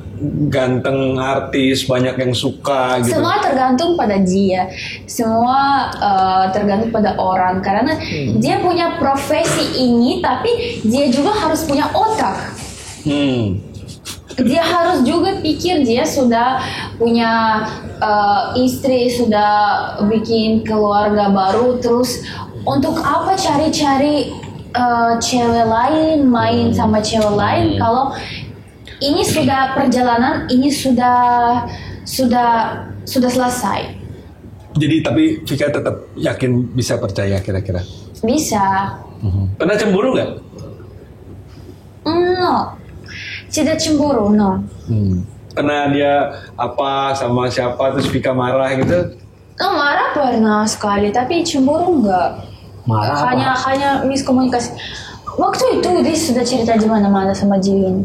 ganteng, artis, banyak yang suka gitu. Semua tergantung pada dia, semua tergantung pada orang. Karena dia punya profesi ini, tapi dia juga harus punya otak. Dia harus juga pikir dia sudah punya istri, sudah bikin keluarga baru, terus untuk apa cari-cari cewek lain, main sama cewek lain kalau ini sudah perjalanan, ini sudah selesai. Jadi tapi Vika tetap yakin bisa percaya kira-kira? Bisa. Pernah cemburu nggak? No. Tidak cemburu, no. Pernah dia apa sama siapa terus Vika marah gitu? No, marah pernah sekali, tapi cemburu enggak. Marah Hanya miskomunikasi. Waktu itu dia sudah cerita di mana-mana sama Jiwin.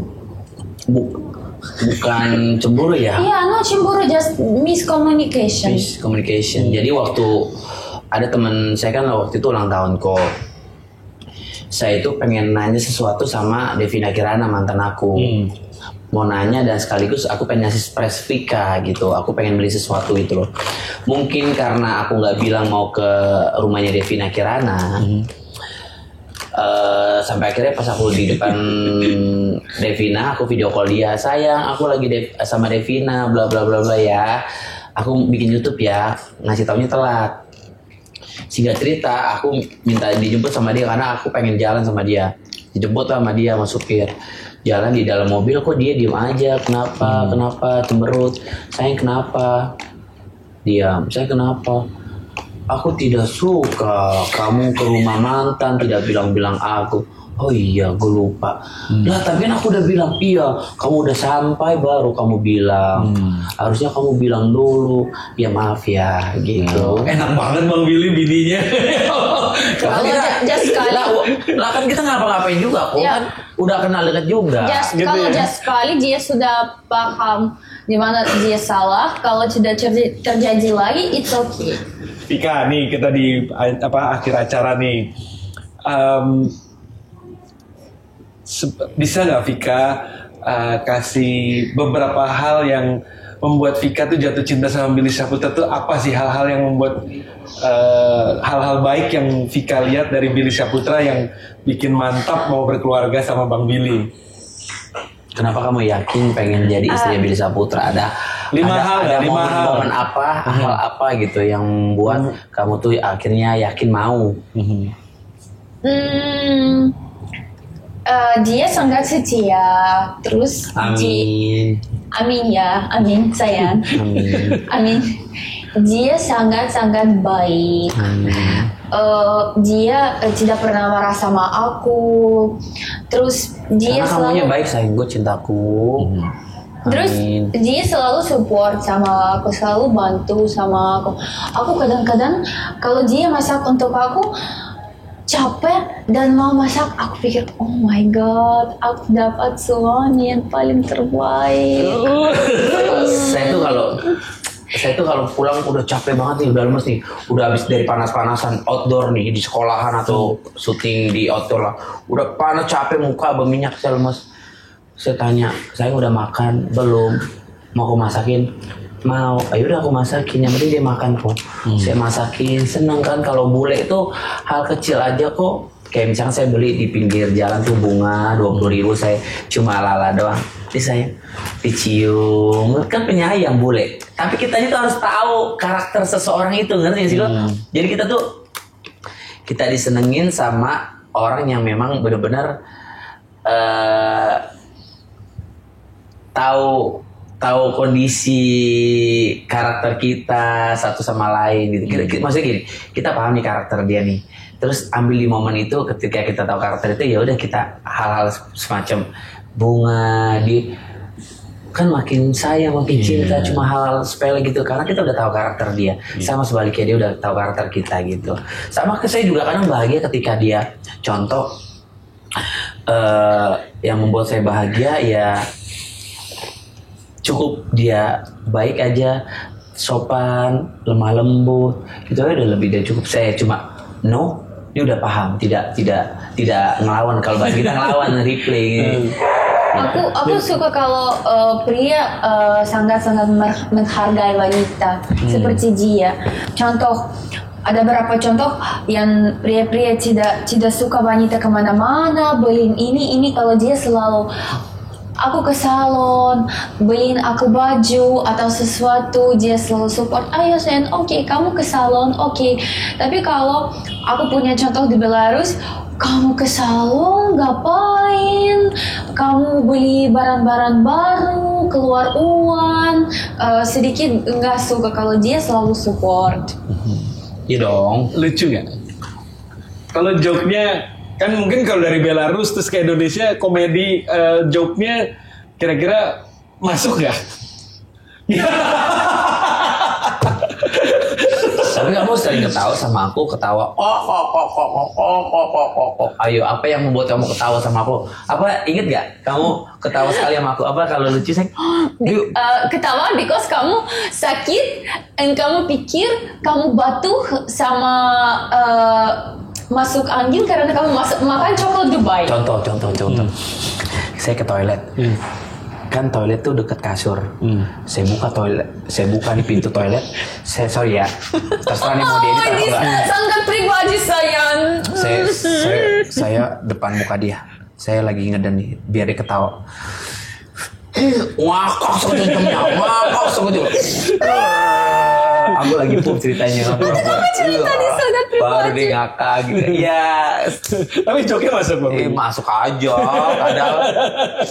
Bukan cemburu ya? Iya, no cemburu, just miscommunication. Miscommunication. Jadi waktu ada teman saya kan waktu itu ulang tahun kok. Saya itu pengen nanya sesuatu sama Devina Kirana, mantan aku. Mau nanya dan sekaligus aku pengen ngasih surprise Vika gitu. Aku pengen beli sesuatu gitu loh. Mungkin karena aku nggak bilang mau ke rumahnya Devina Kirana. Sampai akhirnya pas aku di depan Devina, aku video call dia, sayang aku lagi sama Devina, bla bla bla bla ya, aku bikin YouTube ya, ngasih taunya telat. Singkat cerita, aku minta dijemput sama dia karena aku pengen jalan sama dia. Dijemput sama dia, sama supir. Jalan di dalam mobil, kok dia diem aja. Kenapa cemberut? Sayang kenapa? Diam. Saya kenapa? Aku tidak suka kamu ke rumah mantan, tidak bilang-bilang aku. Oh iya, gue lupa. Lah, tapi kan aku udah bilang, iya, kamu udah sampai baru kamu bilang. Harusnya kamu bilang dulu. Ya maaf ya, gitu. Enak banget Bang Billy bininya. Kalau just sekali. Lah kan kita ngapa-ngapain juga kok, Ya. kan udah kenal dekat juga. Just, Gitu kalau ya. just sekali dia sudah paham di mana dia salah, kalau tidak terjadi lagi, it's okay. Vika, nih kita di akhir acara nih. Bisa nggak Vika kasih beberapa hal yang membuat Vika tuh jatuh cinta sama Billy Syahputra tuh apa sih hal-hal yang membuat hal-hal baik yang Vika lihat dari Billy Syahputra yang bikin mantap mau berkeluarga sama Bang Billy? Kenapa kamu yakin pengen jadi istri Billy Syahputra? Ada momen apa, hal apa gitu yang membuat kamu tuh akhirnya yakin mau? Dia sangat setia, terus Amin. Amin ya, amin sayang. Amin. Amin. Dia sangat baik. Amin. Dia tidak pernah marah sama aku. Terus dia Karena kamunya selalu baik sayang, gue cintaku. Terus Amin. dia selalu support sama aku, selalu bantu sama aku. Aku kadang-kadang kalau dia masak untuk aku capek dan mau masak, aku pikir oh my god, aku dapat suami yang paling terbaik. Saya tuh kalau pulang udah capek banget nih, udah lemes nih, udah habis dari panas-panasan outdoor nih di sekolahan atau syuting di outdoor lah, udah panas capek muka berminyak, saya lemes. Saya tanya, saya udah makan belum? Mau aku masakin? Mau. Ayo udah aku masakin, yang penting dia makan kok. Saya masakin, seneng kan kalau bule itu hal kecil aja kok. Kayak misalnya saya beli di pinggir jalan tuh bunga 20.000, saya cuma lala doang. Jadi saya dicium, kan penyayang bule. Tapi kita itu harus tahu karakter seseorang itu, ngerti gak sih lo? Jadi kita disenengin sama orang yang memang benar-benar tahu kondisi karakter kita satu sama lain gitu. Maksudnya gini, kita paham nih karakter dia nih. Terus ambil di momen itu ketika kita tahu karakter itu, ya udah kita hal-hal semacam bunga kan makin sayang, makin cinta, cuma hal sepele gitu karena kita udah tahu karakter dia. Sama sebaliknya dia udah tahu karakter kita gitu. Sama ke saya juga kadang bahagia ketika dia contoh yang membuat saya bahagia ya cukup dia baik aja, sopan, lemah lembut, itu aja udah lebih dari cukup. Saya cuma dia udah paham, tidak ngelawan. Kalau bahasa kita ngelawan, replay. Aku suka kalau pria sangat-sangat menghargai wanita seperti dia. Contoh, ada beberapa contoh yang pria-pria tidak suka wanita kemana-mana, beliin ini kalau dia selalu aku ke salon, beliin aku baju atau sesuatu, dia selalu support. Ayo sayang, oke, kamu ke salon, oke. Tapi kalau aku punya contoh di Belarus, kamu ke salon ngapain? Kamu beli barang-barang baru, keluar uang, sedikit nggak suka kalau dia selalu support. Iya dong. Lucu nggak? Kalau joke-nya kan mungkin kalau dari Belarus terus ke Indonesia komedi joke-nya kira-kira masuk nggak? Tapi kamu sering ketawa sama aku, ketawa. Ayo, apa yang membuat kamu ketawa sama aku? Apa inget gak? Kamu ketawa sekali sama aku. Apa kalau lucu sayang? Ketawa because kamu sakit dan kamu pikir kamu batuk sama masuk angin karena kamu makan coklat Dubai. Contoh. Saya ke toilet. Kan toilet tuh deket kasur. Saya buka di pintu toilet. Sorry ya. Terserah nih mau diedit atau enggak. Sangat pribadi sayang. Saya depan muka dia. Saya lagi ngeden nih, biar dia ketawa. Wah, kok sekencangnya. Aku lagi pun ceritanya. Kenapa cerita di sangat pribadi? Baru dia ngakak gitu. Ya. Tapi joknya masuk Bang. Masuk aja. Kadang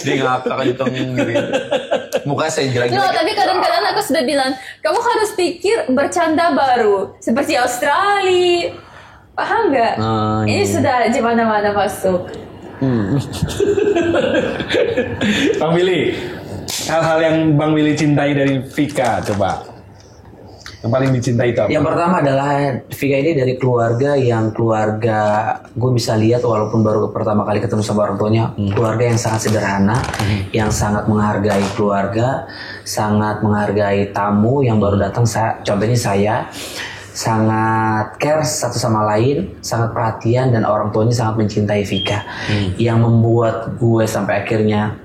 dia ngakak kenceng gitu. Muka saya jelek-jelek. No, tapi kadang-kadang aku sudah bilang, kamu harus pikir bercanda baru. Seperti Australia. Paham nggak? Ini iya. sudah di mana-mana masuk. Bang Willy, hal-hal yang Bang Willy cintai dari Vika coba. Yang paling dicintai itu apa? Yang pertama adalah Vika ini dari keluarga gue bisa lihat walaupun baru pertama kali ketemu sama orang tuanya, keluarga yang sangat sederhana, yang sangat menghargai keluarga, sangat menghargai tamu yang baru datang. Contohnya saya sangat care satu sama lain, sangat perhatian, dan orang tuanya sangat mencintai Vika. Yang membuat gue sampai akhirnya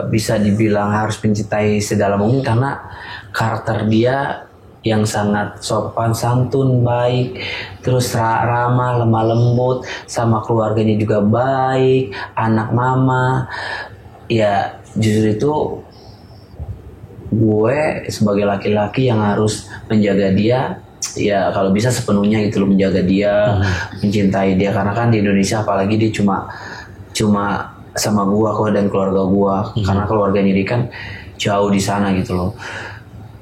bisa dibilang harus mencintai sedalam mungkin karena karakter dia yang sangat sopan, santun, baik, terus ramah, lemah lembut, sama keluarganya juga baik, anak mama. Ya justru itu gue sebagai laki-laki yang harus menjaga dia, ya kalau bisa sepenuhnya gitu loh, menjaga dia, mencintai dia, karena kan di Indonesia apalagi dia cuma sama gue kok dan keluarga gue, karena keluarganya dia kan jauh di sana gitu loh.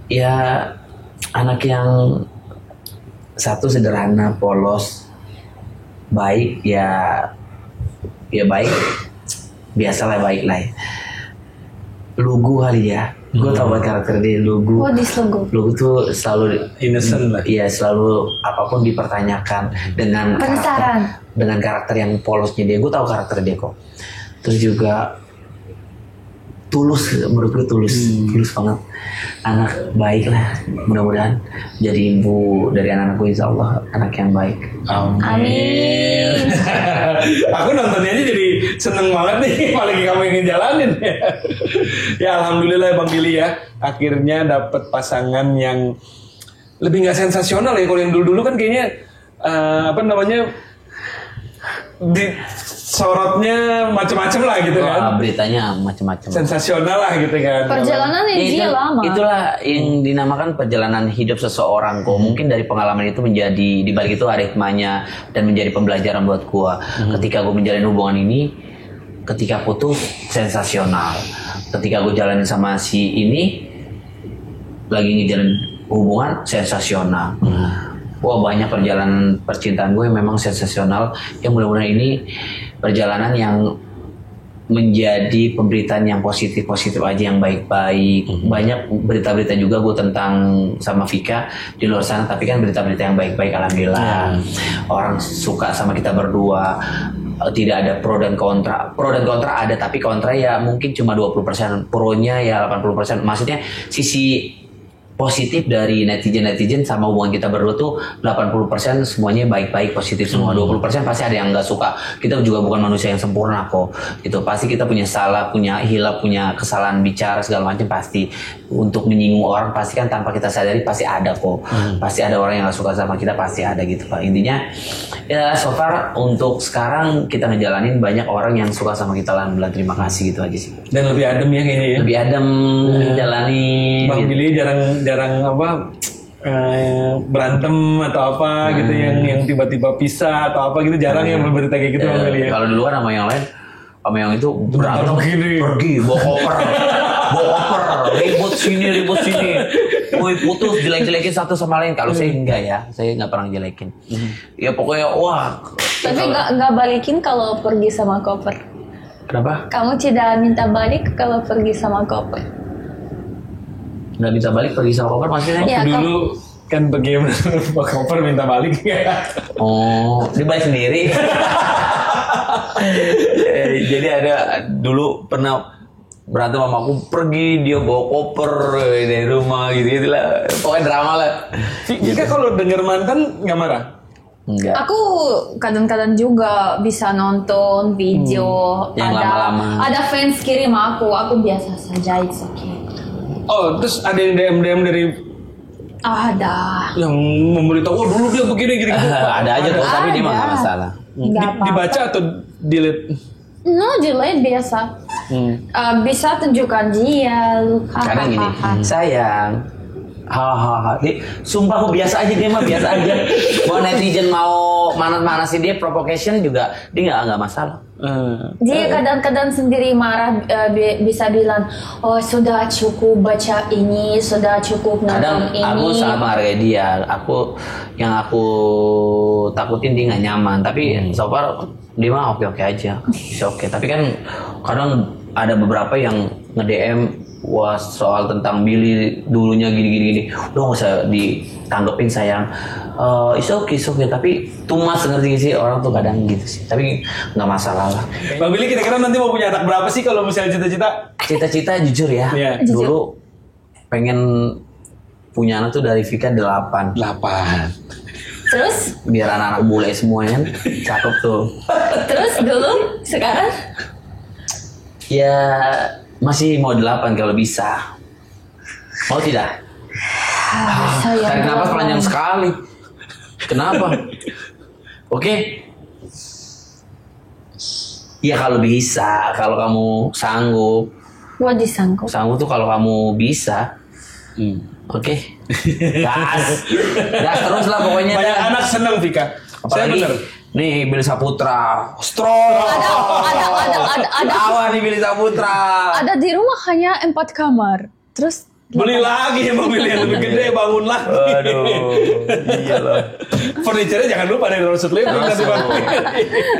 Ya anak yang satu sederhana, polos, baik, ya baik, biasalah baik lah. Lugu kali ya. Gue tau banget karakter dia, lugu. Lugu tuh selalu innocent lah. Iya, selalu apapun dipertanyakan dengan karakter yang polosnya dia. Gue tahu karakter dia kok. Terus juga tulus, menurut gue tulus banget. Anak baik lah, mudah-mudahan jadi ibu dari anak-anakku, insya Allah anak yang baik. Amin. Aku nontonnya aja jadi seneng banget nih, apalagi kamu ingin jalanin. Ya alhamdulillah Bang Willy ya, akhirnya dapet pasangan yang lebih nggak sensasional ya. Kalau yang dulu-dulu kan kayaknya sorotnya macam-macam lah gitu kan. Beritanya macam-macam. Sensasional lah gitu kan. Perjalanan dia lama. Itulah yang dinamakan perjalanan hidup seseorang kok. Mungkin dari pengalaman itu menjadi, dibalik itu ada hikmahnya dan menjadi pembelajaran buat gua. Ketika gua menjalin hubungan ini, ketika putus sensasional. Ketika gua jalanin sama si ini, lagi ngejalin hubungan sensasional. Wah, banyak perjalanan percintaan gue yang memang sensasional. Yang mudah-mudahan ini perjalanan yang menjadi pemberitaan yang positif-positif aja, yang baik-baik. Banyak berita-berita juga gue tentang sama Vika di luar sana, tapi kan berita-berita yang baik-baik, alhamdulillah. Orang suka sama kita berdua. Tidak ada pro dan kontra. Pro dan kontra ada, tapi kontra ya mungkin cuma 20%. Pro-nya ya 80%. Maksudnya sisi positif dari netizen sama hubungan kita berdua tuh 80% semuanya baik-baik, positif semua. 20% pasti ada yang nggak suka. Kita juga bukan manusia yang sempurna kok. Itu pasti kita punya salah, punya hilaf, punya kesalahan bicara segala macam pasti. Untuk menyinggung orang pasti kan tanpa kita sadari pasti ada kok. Pasti ada orang yang nggak suka sama kita, pasti ada gitu Pak. Intinya ya so far untuk sekarang kita ngejalanin, banyak orang yang suka sama kita, alhamdulillah, terima kasih gitu aja sih. Dan lebih adem ya kayaknya ya. Lebih adem jalanin. Bang gitu. Willy jarang berantem atau apa gitu yang tiba-tiba pisah atau apa gitu, jarang yang berberita kayak gitu Bang Willy ya. Kalau duluan sama yang lain, sama yang itu berantem pergi bawa koper ribut sini woi putus, jelek-jelekin satu sama lain. Kalau saya enggak ya, saya nggak pernah jelekin. Ya pokoknya wah. Tapi nggak balikin kalau pergi sama koper. Kenapa? Kamu tidak minta balik kalau pergi sama koper. Nggak bisa balik pergi sama koper maksudnya? Ya, Dulu kan pergi sama koper minta balik ya. Oh, dia balik sendiri. Jadi ada dulu pernah berantem sama aku, pergi dia bawa koper dari rumah gitu lah. Pokoknya drama lah. Jika kalau denger mantan nggak marah? Enggak. Aku kadang-kadang juga bisa nonton video, Yang lama-lama. ada fans kirim aku biasa saja, it's okay. Oh, terus ada yang DM dari Ada. Yang memberitahu, oh dulu dia begini gini. Ada aja tuh, tapi dia mah nggak Ada. masalah. Nggak apa-apa. Dibaca atau delete? No, delete biasa. Bisa tunjukkan dia. Kadang gini, sayang. Hahaha, sumpah aku biasa aja, dia mah biasa aja. Mau netizen mau manas-manasin dia, provocation juga dia nggak masalah. Dia kadang-kadang sendiri marah, bisa bilang, oh sudah cukup baca ini, sudah cukup Kadang nonton ini. aku sangat menghargai dia. Yang aku takutin dia nggak nyaman. Tapi so far dia mah oke-oke aja, bisa oke. Tapi kan kadang ada beberapa yang nge-DM, wah soal tentang Billy dulunya gini. Udah nggak usah ditanggepin sayang. It's okay. Tapi tumas ngerti sih orang tuh kadang gitu sih. Tapi nggak masalah lah. Bang Billy kira-kira nanti mau punya anak berapa sih kalau misalnya cita-cita? Cita-cita jujur ya. Iya. Dulu pengen punya anak tuh dari Vika 8. 8. Terus? Biar anak-anak bule semuanya cakep tuh. Terus dulu? Sekarang? Ya masih mau 8 kalau bisa. Mau tidak? Tarik napas panjang sekali. Kenapa? Oke. Ya kalau bisa, kalau kamu sanggup. Gua disangkut. Sanggup tuh kalau kamu bisa. Oke. Gas terus lah pokoknya. Banyak anak seneng Vika. Saya Apalagi bener. nih Billy Saputra. Strong. Ada. Awal nih Billy Saputra. Ada di rumah hanya 4 kamar. Terus Beli lagi Bang Billy yang lebih gede, bangun lagi. Aduh. Iya loh. Furniture-nya jangan lupa dari Rosut Living nanti Bang.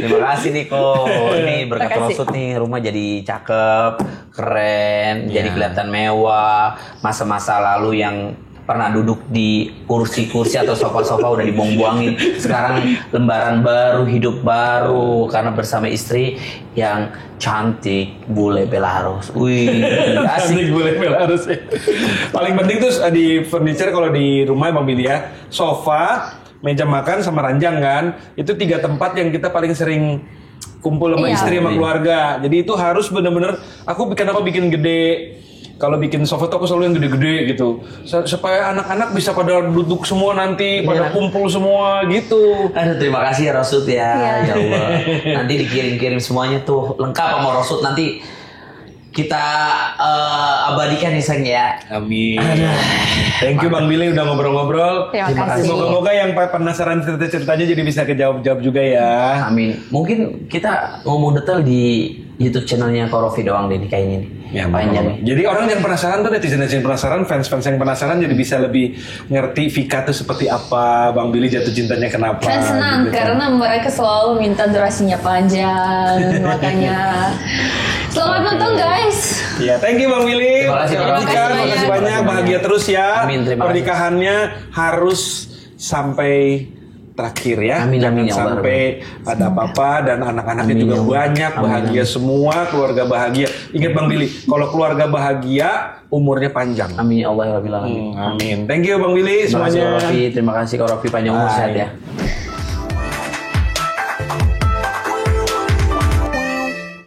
Terima kasih Niko. Ini berkat Makasih. Rosut nih rumah jadi cakep, keren, jadi kelihatan mewah. Masa-masa lalu yang pernah duduk di kursi-kursi atau sofa-sofa udah dibuang-buangin. Sekarang lembaran baru, hidup baru karena bersama istri yang cantik, bule Belarus. Wih, asik. Asik boleh harus ya. Paling penting tuh di furniture kalau di rumah Bang Billy ya, sofa, meja makan sama ranjang kan. Itu 3 tempat yang kita paling sering kumpul sama Iya. istri sama keluarga. Jadi itu harus bener-bener aku kenapa bikin gede. Kalau bikin sofa tuh aku selalu yang gede-gede gitu. Supaya anak-anak bisa pada duduk semua nanti, pada kumpul semua gitu. Aduh, terima kasih ya Rosut ya. Iya. Ya Allah. Nanti dikirim-kirim semuanya tuh lengkap sama Rosut, nanti kita abadikan nih Sang ya. Amin. Thank you Bang Billy udah ngobrol-ngobrol. Terima kasih. Semoga-moga yang penasaran cerita-ceritanya jadi bisa kejawab-jawab juga ya. Amin. Mungkin kita ngomong detail di YouTube channelnya Korofi doang deh kayak ini nih. Ya, panjang. jadi orang yang penasaran tuh, netizen penasaran, fans yang penasaran jadi bisa lebih ngerti Vika tuh seperti apa, Bang Billy jatuh cintanya kenapa. Dan senang gitu. karena mereka selalu minta durasinya panjang, makanya selamat nonton guys. Ya, thank you Bang Billy. Terima kasih, Vika, Terima kasih makasih banyak. banyak, bahagia terus ya. Amin, terima kasih. Pernikahannya harus sampai terakhir ya. Amin, Jangan amin, ya Allah. sampai ada apa-apa dan anak-anaknya Amin, juga ya Allah. banyak, Amin, bahagia amin. semua, keluarga bahagia. Ingat Bang Billy, kalau keluarga bahagia, umurnya panjang. Amin ya Allah ya Rabbil alamin. Amin. Thank you Bang Billy Terima kasih semuanya. Korofi, terima kasih Korofi panjang umur sehat ya.